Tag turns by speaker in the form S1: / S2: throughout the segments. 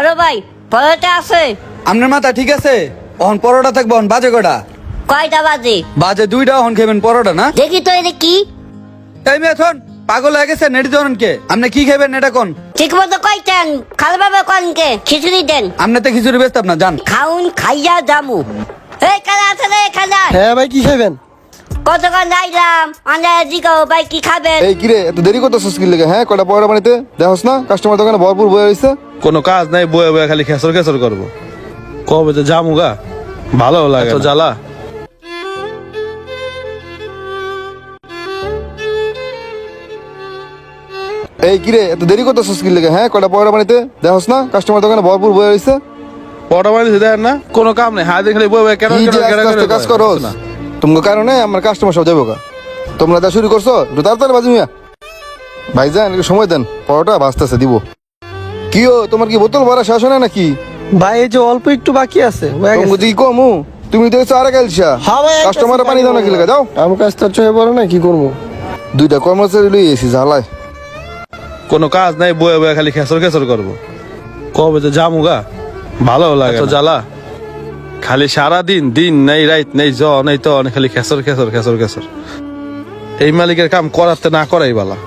S1: বড় ভাই পরোটা আছে?
S2: আপনার মাথা ঠিক আছে? অহন পরোটা থাকবো, অহন বাজে কটা?
S1: কয়টা বাজে?
S2: বাজে 2টা। অহন খেবেন পরোটা না?
S1: দেখি তো এটা কি?
S2: তাই মেথন পাগল হয়ে গেছে নেড়ি ধরন কে? আপনি কি খাবেন এটা কোন?
S1: ঠিক মতো কইতেন খালি বাবা কনকে খিচুড়ি দেন।
S2: আপনি তো খিচুড়ি বেচতাম না, জান।
S1: খাউন খাইয়া জামু। এই কালা আছে রে কালা?
S3: হ্যাঁ ভাই, কি খাইবেন?
S1: কতক্ষণ যাইলাম আন্দাজ জিগাও ভাই কি খাবেন?
S4: এই কিরে এত দেরি করতেছিস কি লেগে? হ্যাঁ, কয়টা পয়সা বানিতে দেখোস না কাস্টমার দোকানে ভরপুর বয়ে রয়েছে।
S5: কোনো কাজ নাই, বয়ে বয়ে খালি খেসর খেসর করবো। কবে যে জামুগা, ভালো লাগে তো জ্বালা।
S4: এই কিরে এত দেরি করতেছিস কি লেগে? হ্যাঁ, কয়টা পয়সা বানিতে দেখোস না কাস্টমার দোকানে ভরপুর বয়ে রয়েছে।
S5: পটা বানিয়েছে দেখেন না, কোনো কাম নেই, হাতে খালি বয়ে বয়ে কেন
S4: কি যে আস্তে আস্তে কাজ করস
S5: না।
S4: তোমার কারণে আমার কাস্টমার সব যাবো গা। তোমরা যা শুরু করছো একটু তাড়াতাড়ি বাজি মিয়া। ভাইজান একটু সময় দেন, পরোটা ভাজতেছে দিব। কি ও তোমার কি বোতল ভরা শেষ হয় না নাকি?
S3: ভাই এই যে অল্প একটু বাকি আছে, হয়ে গেছে।
S4: তুমি কি কমু? তুমি দেখছো আরে গেলছা
S3: হ্যাঁ ভাই,
S4: কাস্টমারে পানি দাও না কি লেগে? দাও।
S3: কাম কাজ তো চয়ে পড়ে না, কি করবো?
S4: 2টা কর্মচারী লই এসি ঝালায়।
S5: কোনো কাজ নাই, বয়ে বয়ে খালি খেসর খেসর করবো। কবে যে জামুগা, ভালো লাগে তো জ্বালা। খালি সারা দিন দিন নাই রাত নেই, জ নেই তো খালি খেসর খেসর খেসর খেসর। এই মালিকের কাম করাতে না করাই বালা।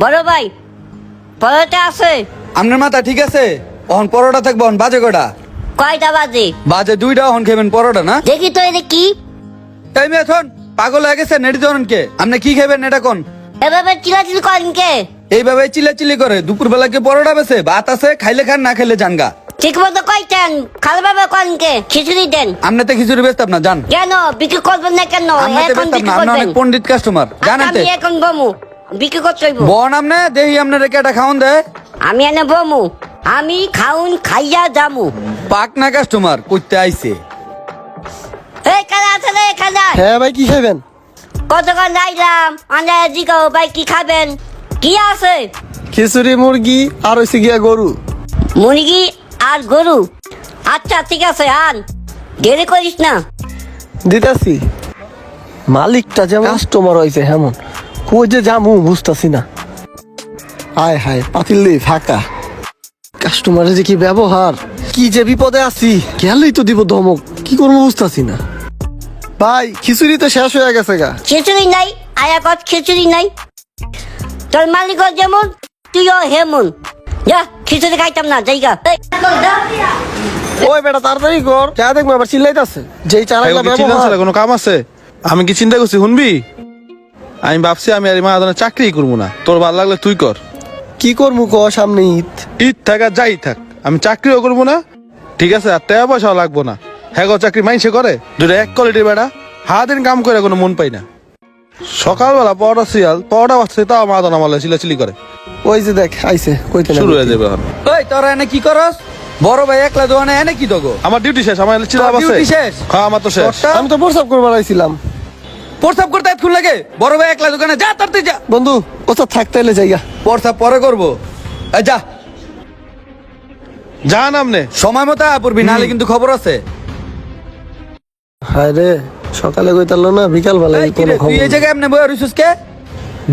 S1: বড় ভাই পরোটা আছে?
S2: আপনার মাথা ঠিক আছে? অহন পরোটা থাকবো, অহন বাজে কটা?
S1: কয়টা বাজে?
S2: বাজে 2টা। অহন খেবেন পরোটা না?
S1: দেখি তো এটা কি?
S2: তাই মেথন পাগল হয়ে গেছে নেড়ি ধরন কে? আপনি কি খাবেন এটা কোন?
S1: এভাবে চিলাচিলি কনকে?
S2: এইভাবে চিল্লাচিল্লি করে দুপুর বেলা কি পরোটা বেছে? ভাত আছে, খাইলে খান না খাইলে জানগা।
S1: ঠিক মতো কইতেন খালি বাবা কনকে খিচুড়ি দেন।
S2: আপনি তো খিচুড়ি বেচতাম না, জান।
S1: কেন বিক্রি করবেন না কেন?
S2: আপনি তো
S1: এখন
S2: বেচতাম
S1: বিক্রি
S2: না, আপনি
S1: করবেন।
S2: অনেক পণ্ডিত কাস্টমার, জানেন
S1: আমি
S2: তো।
S1: এখন বমু বিক্রি করতে হইব।
S2: বন আপনি দেহি আপনার কেটা খাওন দেয়।
S1: আমি এনে বমু, আমি খাউন খাইয়া জামু।
S2: পাক না কাস্টমার করতে আইছে।
S1: এই কালা আছে রে কালা?
S3: হ্যাঁ ভাই, কি খাইবেন?
S1: কতক্ষণ যাইলাম আন্দাজ জিগাও ভাই কি খাবেন? কি আছে?
S3: খিচুড়ি, মুরগি আর হইছে গিয়া গরু।
S1: মুরগি আর গরু? আচ্ছা ঠিক আছে, আন দেরি করিস না।
S3: দিতাছি। মালিকটা যেমন কাস্টমার হয়েছে হেমন, কই যে জামু বুঝতাছি না। আয় হায়, পাতিল ফাঁকা। কাস্টমারের যে কি ব্যবহার, কি যে বিপদে আছি, গেলেই তো দিব ধমক, কি করবো বুঝতাছি না। ভাই খিচুড়ি তো শেষ হয়ে গেছে গা।
S1: খিচুড়ি নাই? আয়া কত খিচুড়ি নাই? তোর মালিক যেমন তুইও হেমন। যা খিচুড়ি খাইতাম না জায়গা।
S3: ওই বেটা তাড়াতাড়ি কর, যা দেখবো আবার চিল্লাইতাছে যেই চালাইলা
S5: কি চিন্তা
S3: ব্যবহার।
S5: আছে? কোনো কাম আছে? আমি কি চিন্তা করছি শুনবি? আমি ভাবছি আমি আর মাহাজনের চাকরি করবো না, তোর ভালো লাগলে তুই কর।
S3: কি করবো ক, সামনে ঈদ।
S5: ঈদ থাক আর যাই থাক, আমি চাকরিও করবো না, ঠিক আছে? আর টাকা পয়সাও লাগবো না। হ্যাঁ গো, চাকরি মাইনসে করে দুটো এক কোয়ালিটির বেড়া, হাদিন কাম করে কোনো মন পাই না। সকালবেলা পরোটা সিয়াল পরোটা বাচ্চা, তাও মাহাজন আমার চিলাচিলি করে।
S3: ওই যে দেখ আইছে, কইতে না
S5: শুরু হয়ে যাবে এখন।
S2: ওই তোরা এনে কি করস? বড় ভাই একলা দোকানে এনে কি দগো?
S5: আমার ডিউটি শেষ, আমার চিলাব আছে।
S2: ডিউটি শেষ?
S5: হ্যাঁ আমার তো শেষ।
S2: তোরটা?
S3: আমি তো প্রস্তাব করবার আইছিলাম।
S2: প্রস্তাব করতে এতক্ষণ লাগে? বড় ভাই একলা দোকানে, যা তাড়াতাড়ি যা।
S3: বন্ধু ওটা থাকতে এলে জায়গা।
S2: প্রস্তাব পরে করবো। এই যা,
S5: যান আমনে।
S2: সময় মতো পড়বি, নাহলে কিন্তু খবর আছে।
S3: হায় রে, সকালে কইতালো না বিকাল বেলায়
S2: এই কি
S3: কোনো
S2: রে,
S3: খবর
S2: তুই এই
S3: নেই।
S2: জায়গায় এমনি বয়ে রইছিস কে?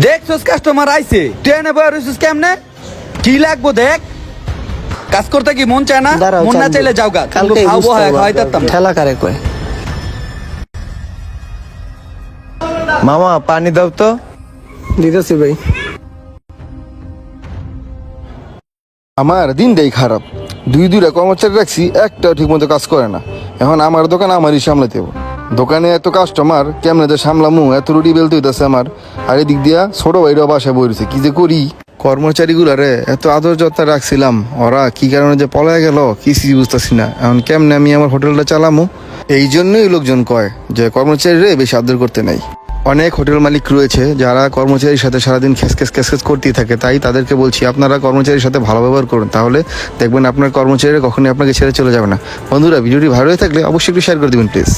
S2: দেখছস কাস্টমার আইছে, তুই এনে বয়ে রইছিস কেমনে? কি লাগবো দেখ। কাজ করতে কি মন চায় না?
S3: দাঁড়াও,
S2: মন না
S3: চান্দু।
S2: চাইলে যাও গা,
S3: কালকেই
S2: খাওয়াবো,
S3: বুঝতে
S2: হ্যাঁ
S3: পারবো
S2: খাওয়াইতাম না।
S3: ঠেলা কারে কয়।
S6: মামা পানি দাও তো।
S3: দিতেছি ভাই।
S4: আমার দিন দেই খারাপ, 2টা কর্মচারী রাখছি, একটাও ঠিক মতো কাজ করে না। এখন আমার দোকান আমারই সামলাতে হবে। দোকানে এত কাস্টমার কেমনে যে সামলামু, এত রুটি বেলতে হইতেছে আমার। আর এদিক দিয়া ছোট ভাইরাও বাসায় বইছে, কি যে করি। কর্মচারীগুলারে এত আদর যত্ন রাখছিলাম, ওরা কি কারণে যে পলায় গেল কিছুই বুঝতেছি না। এখন কেমনে আমি আমার হোটেলটা চালামু? এই জন্যই লোকজন কয় যে কর্মচারীরে বেশি আদর করতে নাই। অনেক হোটেল মালিক রয়েছে যারা কর্মচারীর সাথে সারাদিন খেস করতেই থাকে, তাই তাদেরকে বলছি আপনারা কর্মচারীর সাথে ভালো ব্যবহার করুন, তাহলে দেখবেন আপনার কর্মচারীরা কখনোই আপনাকে ছেড়ে চলে যাবে না। বন্ধুরা, ভিডিওটি ভালো হয়ে থাকলে অবশ্যই একটু শেয়ার করে দিবেন প্লিজ।